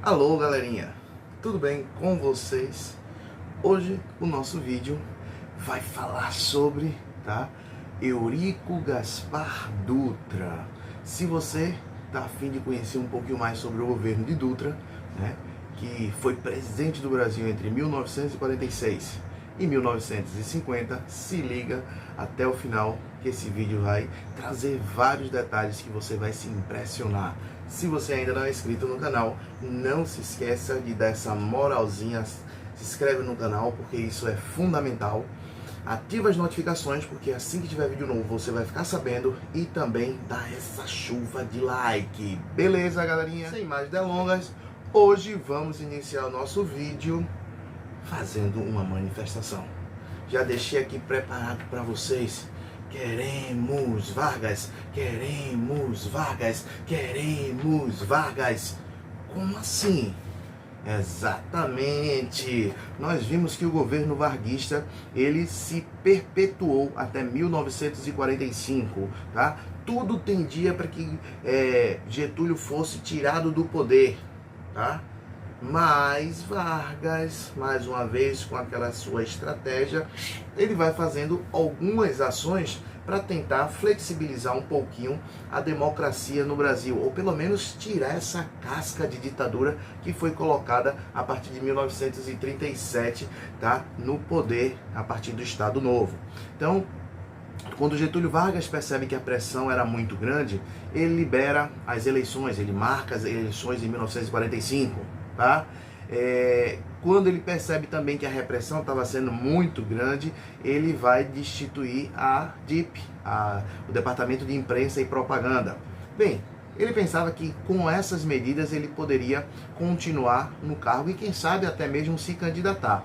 Alô galerinha, tudo bem com vocês? Hoje o nosso vídeo vai falar sobre, Eurico Gaspar Dutra. Se você está a fim de conhecer um pouquinho mais sobre o governo de Dutra, que foi presidente do Brasil entre 1946 e 1950, se liga até o final que esse vídeo vai trazer vários detalhes que você vai se impressionar. Se você ainda não é inscrito no canal, não se esqueça de dar essa moralzinha, se inscreve no canal porque isso é fundamental. Ativa as notificações porque assim que tiver vídeo novo você vai ficar sabendo, e também dá essa chuva de like. Beleza, galerinha? Sem mais delongas, hoje vamos iniciar o nosso vídeo fazendo uma manifestação. Já deixei aqui preparado para vocês. Queremos Vargas, queremos Vargas, queremos Vargas. Como assim? Exatamente. Nós vimos que o governo varguista, ele se perpetuou até 1945, tá? Tudo tendia para que Getúlio fosse tirado do poder, tá? Mas Vargas, mais uma vez, com aquela sua estratégia, ele vai fazendo algumas ações para tentar flexibilizar um pouquinho a democracia no Brasil, ou pelo menos tirar essa casca de ditadura que foi colocada a partir de 1937, no poder a partir do Estado Novo. Então, quando Getúlio Vargas percebe que a pressão era muito grande, ele libera as eleições, ele marca as eleições em 1945. Quando ele percebe também que a repressão estava sendo muito grande, ele vai destituir a DIP, o Departamento de Imprensa e Propaganda. Bem, ele pensava que com essas medidas ele poderia continuar no cargo e quem sabe até mesmo se candidatar.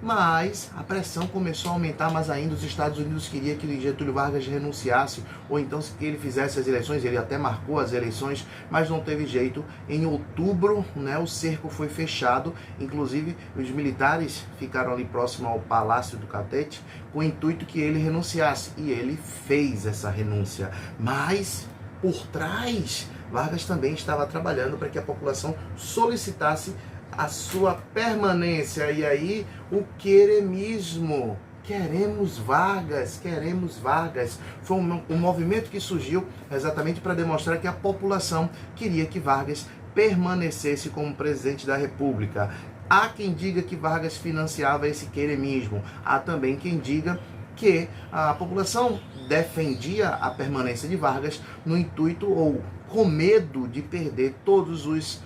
Mas a pressão começou a aumentar, mas ainda os Estados Unidos queriam que Getúlio Vargas renunciasse, ou então que ele fizesse as eleições. Ele até marcou as eleições, mas não teve jeito. Em outubro, o cerco foi fechado, inclusive os militares ficaram ali próximo ao Palácio do Catete, com o intuito que ele renunciasse, e ele fez essa renúncia. Mas, por trás, Vargas também estava trabalhando para que a população solicitasse a sua permanência. E aí o queremismo, queremos Vargas, queremos Vargas, foi um movimento que surgiu exatamente para demonstrar que a população queria que Vargas permanecesse como presidente da República. Há quem diga que Vargas financiava esse queremismo, há também quem diga que a população defendia a permanência de Vargas no intuito ou com medo de perder todos os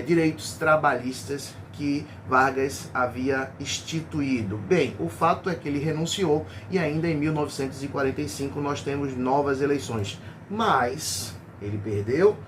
direitos trabalhistas que Vargas havia instituído. Bem, o fato é que ele renunciou e ainda em 1945 nós temos novas eleições. Mas ele perdeu,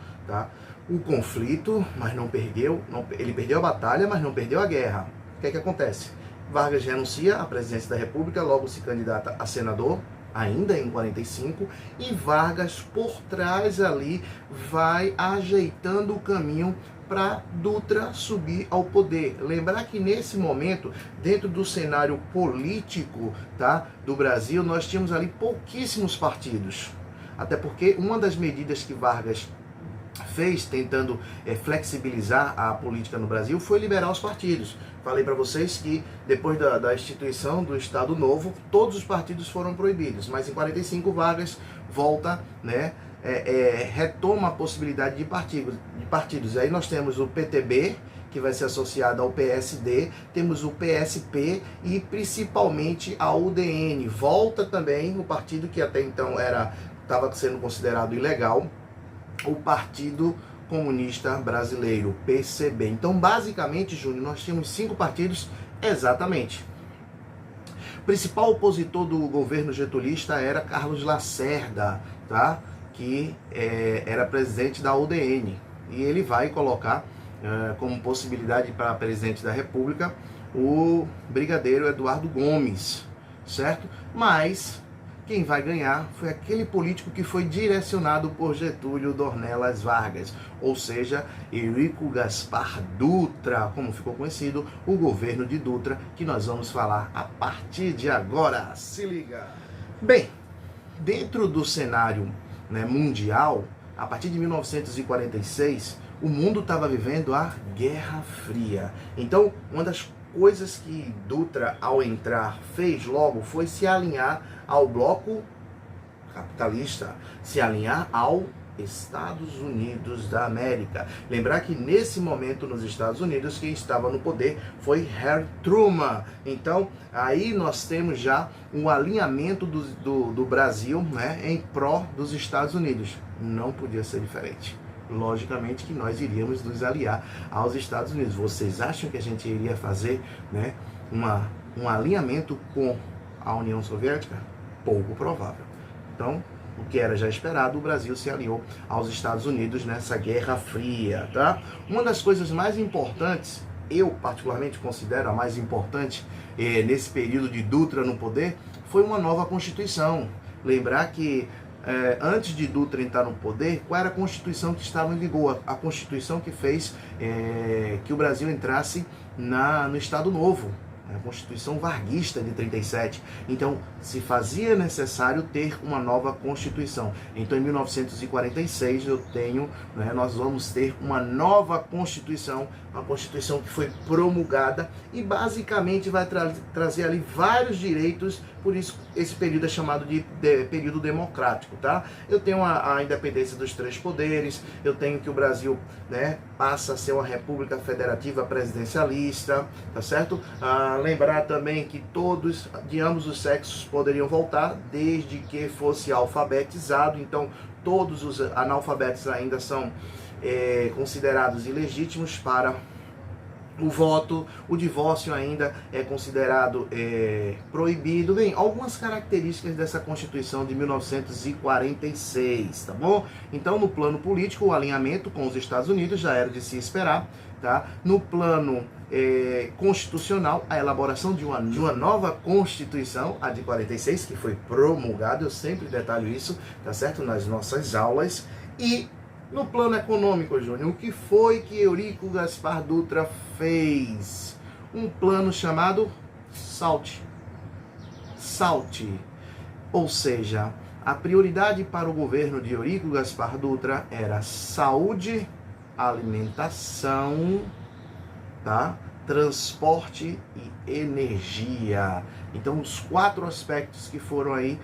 o conflito, mas não perdeu, ele perdeu a batalha, mas não perdeu a guerra. O que é que acontece? Vargas renuncia à presidência da República, logo se candidata a senador, ainda em 45, e Vargas por trás ali vai ajeitando o caminho para Dutra subir ao poder. Lembrar que nesse momento, dentro do cenário político, do Brasil, nós tínhamos ali pouquíssimos partidos. Até porque uma das medidas que Vargas fez, tentando flexibilizar a política no Brasil, foi liberar os partidos. Falei para vocês que depois da instituição do Estado Novo, todos os partidos foram proibidos, mas em 45 Vargas volta, retoma a possibilidade de partidos. Aí nós temos o PTB, que vai ser associado ao PSD, temos o PSP e principalmente a UDN. Volta também o partido que até então estava sendo considerado ilegal, o Partido Comunista Brasileiro, PCB. Então, basicamente, Júnior, nós tínhamos 5 partidos, exatamente. O principal opositor do governo getulista era Carlos Lacerda, que era presidente da UDN. E ele vai colocar como possibilidade para presidente da República o brigadeiro Eduardo Gomes, certo? Mas quem vai ganhar foi aquele político que foi direcionado por Getúlio Dornelas Vargas, ou seja, Eurico Gaspar Dutra, como ficou conhecido, o governo de Dutra, que nós vamos falar a partir de agora. Se liga! Bem, dentro do cenário mundial, a partir de 1946, o mundo estava vivendo a Guerra Fria. Então, uma das coisas que Dutra, ao entrar, fez logo foi se alinhar ao bloco capitalista, se alinhar ao Estados Unidos da América. Lembrar que nesse momento nos Estados Unidos quem estava no poder foi Harry Truman. Então aí nós temos já um alinhamento do Brasil, né, em pró dos Estados Unidos. Não podia ser diferente. Logicamente que nós iríamos nos aliar aos Estados Unidos. Vocês acham que a gente iria fazer, né, um alinhamento com a União Soviética? Pouco provável. Então, o que era já esperado, o Brasil se aliou aos Estados Unidos nessa Guerra Fria, tá? Uma das coisas mais importantes, eu particularmente considero a mais importante nesse período de Dutra no poder, foi uma nova Constituição. Lembrar que antes de Dutra entrar no poder, qual era a Constituição que estava em vigor? A Constituição que fez que o Brasil entrasse no Estado Novo. A Constituição Varguista de 37. Então, se fazia necessário ter uma nova Constituição. Então, em 1946, nós vamos ter uma nova Constituição, uma Constituição que foi promulgada e basicamente vai trazer ali vários direitos, por isso esse período é chamado de período democrático, tá? Eu tenho a independência dos 3 poderes, eu tenho que o Brasil, né, passa a ser uma república federativa presidencialista, tá certo? Lembrar também que todos de ambos os sexos poderiam votar, desde que fosse alfabetizado. Então todos os analfabetos ainda são considerados ilegítimos para o voto. O divórcio ainda é considerado proibido. Bem, algumas características dessa Constituição de 1946, tá bom? Então, no plano político, o alinhamento com os Estados Unidos já era de se esperar, tá? No plano constitucional, a elaboração de uma nova Constituição, a de 46, que foi promulgada, eu sempre detalho isso, tá certo? Nas nossas aulas. E no plano econômico, Júnior, o que foi que Eurico Gaspar Dutra fez? Um plano chamado SALT. SALT. Ou seja, a prioridade para o governo de Eurico Gaspar Dutra era saúde, alimentação, tá? Transporte e energia. Então, os 4 aspectos que foram aí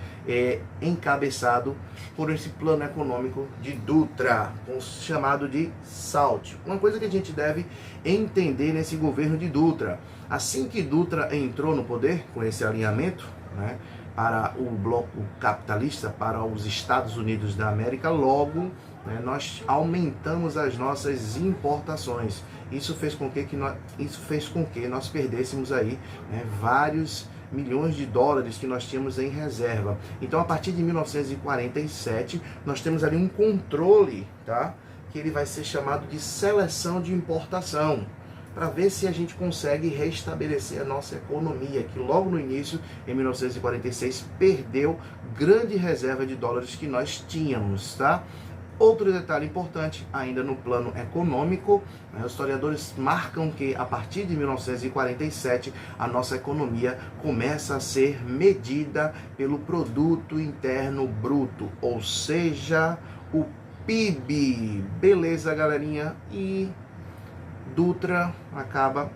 encabeçados por esse plano econômico de Dutra, chamado de SALT. Uma coisa que a gente deve entender nesse governo de Dutra: assim que Dutra entrou no poder, com esse alinhamento, né, para o bloco capitalista, para os Estados Unidos da América, logo, né, nós aumentamos as nossas importações. Isso fez com que nós perdêssemos aí, né, vários milhões de dólares que nós tínhamos em reserva. Então, a partir de 1947, nós temos ali um controle, tá, que ele vai ser chamado de seleção de importação, para ver se a gente consegue restabelecer a nossa economia, que logo no início, em 1946, perdeu grande reserva de dólares que nós tínhamos, tá? Outro detalhe importante, ainda no plano econômico, né, os historiadores marcam que a partir de 1947 a nossa economia começa a ser medida pelo Produto Interno Bruto, ou seja, o PIB. Beleza, galerinha? E Dutra acaba,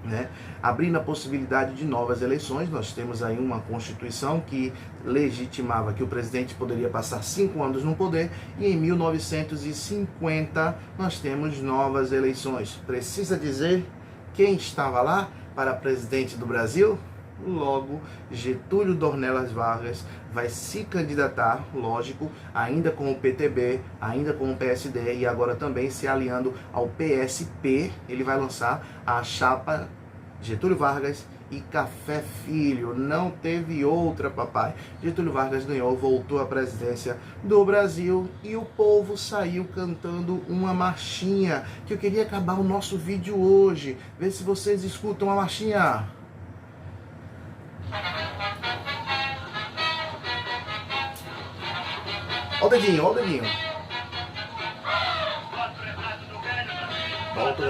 né, abrindo a possibilidade de novas eleições. Nós temos aí uma Constituição que legitimava que o presidente poderia passar 5 anos no poder, e em 1950 nós temos novas eleições. Precisa dizer quem estava lá para presidente do Brasil? Logo, Getúlio Dornelas Vargas vai se candidatar, lógico, ainda com o PTB, ainda com o PSD e agora também se aliando ao PSP. Ele vai lançar a chapa Getúlio Vargas e Café Filho. Não teve outra, papai. Getúlio Vargas ganhou, voltou à presidência do Brasil e o povo saiu cantando uma marchinha, que eu queria acabar o nosso vídeo hoje. Vê se vocês escutam a marchinha. Ó o dedinho, ó o dedinho. Volta o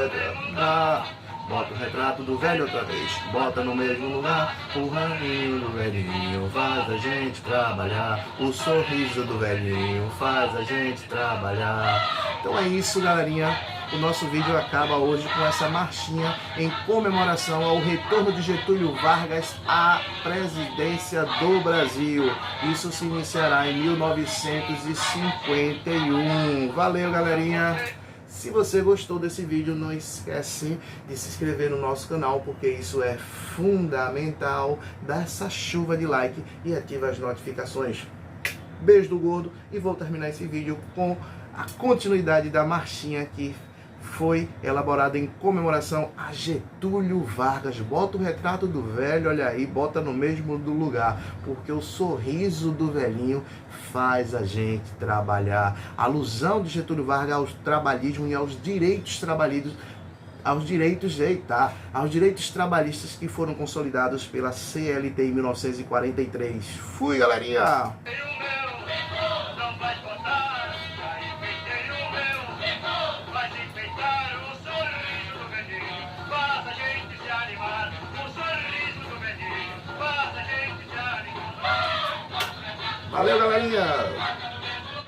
bota o retrato do velho outra vez, bota no mesmo lugar, o rainho do velhinho faz a gente trabalhar, o sorriso do velhinho faz a gente trabalhar. Então é isso, galerinha. O nosso vídeo acaba hoje com essa marchinha em comemoração ao retorno de Getúlio Vargas à presidência do Brasil. Isso se iniciará em 1951. Valeu, galerinha! Se você gostou desse vídeo, não esquece de se inscrever no nosso canal, porque isso é fundamental. Dá essa chuva de like e ativa as notificações. Beijo do gordo, e vou terminar esse vídeo com a continuidade da marchinha que foi elaborada em comemoração a Getúlio Vargas. Bota o retrato do velho, olha aí, bota no mesmo do lugar, porque o sorriso do velhinho faz a gente trabalhar. Alusão de Getúlio Vargas ao trabalhismo e aos direitos aos direitos trabalhistas que foram consolidados pela CLT em 1943. Fui, galerinha! Valeu, galerinha!